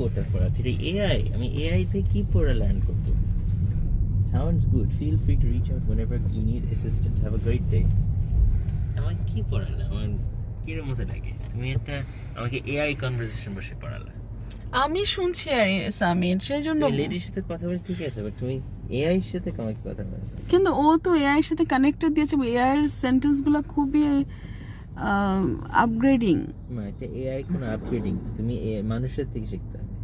ওটা পড়াচ্ছি এটা এআই, আমি এআই তে কি পড়া লার্ন করবো? Sounds good. Feel free to reach out whenever you need assistance. Have a great day. আমার কি পড়ালা? আমার কিরম মতো লাগে? তুমি একটা আমাকে এআই কনভারসেশন বসে পড়ালা। আমি শুনছি আর সামির সেই জন্য লেডির সাথে কথা বলে ঠিক আছে, বাট তুমি এআই এর সাথে কেমন কথা বলো? কিন্তু ও তো এআই এর সাথে কানেক্টেড দিয়েছে, এআই এর সেন্টেন্স গুলো খুবই আপগ্রেডিং। না, এটা এআই কোনো আপগ্রেডিং, তুমি মানুষের থেকে শিখতে হবে।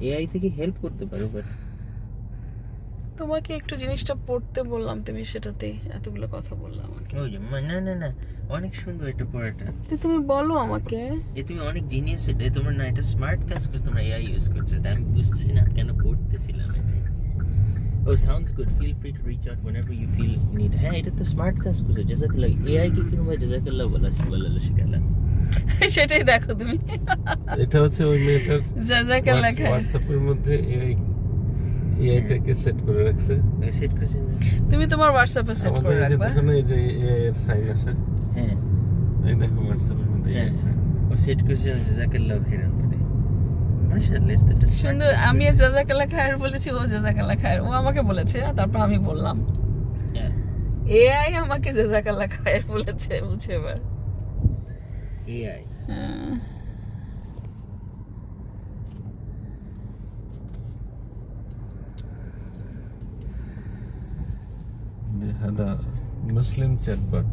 এআই থেকে হেল্প করতে পারো, বাট তোমাকে একটু জিনিসটা পড়তে বললাম, তুমি সেটাতে এতগুলো কথা বললাম আমাকে। ওই যে না অনেক সুন্দর এটা পড়াটা। তো তুমি বলো আমাকে। তুমি অনেক জিনিয়াস, এটা তোমার না, এটা স্মার্ট কাজ করছো, তোমরা এআই ইউজ করছো, এটা আমি বুঝতেছি না কেন পড়তেছিলাম এটা। Oh, sounds good. Feel free to reach out whenever you feel need. হ্যাঁ, এটা তো স্মার্ট কাজ করছো। জাযাকাল্লাহ। এআই কে কিরকম জাযাকাল্লাহ বলা শিখালা। সেটাই দেখো তুমি। এটা হচ্ছে ওই মেয়েটার জাযাকাল্লাহ খায়। হোয়াটসঅ্যাপের মধ্যে এআইটাকে সেট করে রাখছে। সেট করছেন তুমি তোমার হোয়াটসঅ্যাপে সেট করে আমাদের এই যে রাখবা। দেখো না, এই যে এআই এর সাইন আছে, হ্যাঁ, এই দেখো হোয়াটসঅ্যাপের মধ্যে এআই আছে। ও সেট করছেন জাযাকাল্লাহ খেরান বলে। মাশাআল্লাহ, এটা তো সুন্দর। আমি জাযাকাল্লাহ খায়ের বলেছি, ও জাযাকাল্লাহ খায়ের, ও আমাকে বলেছে, তারপর আমি বললাম। এআই আমাকে জাযাকাল্লাহ খায়ের বলেছে, বুঝে এবার। AI They had a Muslim chatbot.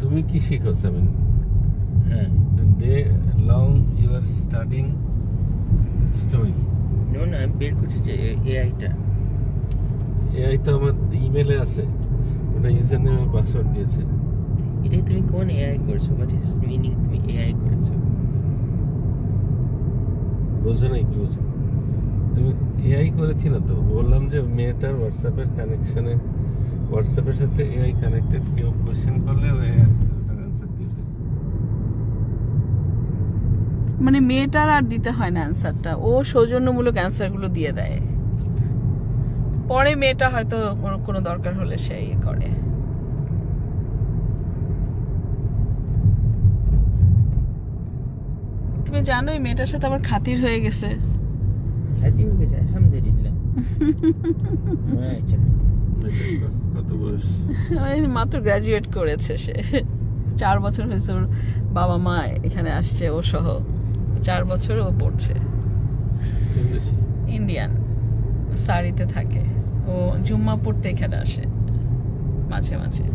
তুমি কি শিখো সেভেন? হ্যাঁ, They long you are studying story. না আমি বের করছি যে এআইটা। এআই তো আমার ইমেলে আছে, ওটা ইউজার নেম আর পাসওয়ার্ড দিয়েছে। এটাই তুমি কোন এআই করছো? হোয়াট ইজ মিনিং তুমি এআই করেছো? বোঝো নাই কি বোঝো? তুমি এআই করেছি না তো, বললাম যে মেয়েটার হোয়াটসঅ্যাপের কানেকশনে, হোয়াটসঅ্যাপের সাথে এআই কানেক্টেড, কেউ কোশ্চেন করলে ওই ওটার অ্যান্সার দিয়ে দেয়। মানে মেয়েটার আর দিতে হয় না অ্যান্সারটা, ও সৌজন্যমূলক অ্যান্সারগুলো দিয়ে দেয়। পরে মেয়েটা হয়তো ওর কোনো দরকার হলে সে ইয়ে করে। তুমি জানো এই মেয়েটার সাথে আবার খাতির হয়ে গেছে। হাতি হয়ে গেছে, আলহামদুলিল্লাহ। আচ্ছা, কত বয়স? ওই মাত্র গ্রাজুয়েট করেছে সে, 4 বছর হয়েছে ওর বাবা মা এখানে আসছে ও সহ, 4 বছর ও পড়ছে। কোন দেশি? ইন্ডিয়ান, সারিতে থাকে ও, জুম্মা পড়তে এখানে আসে মাঝে মাঝে।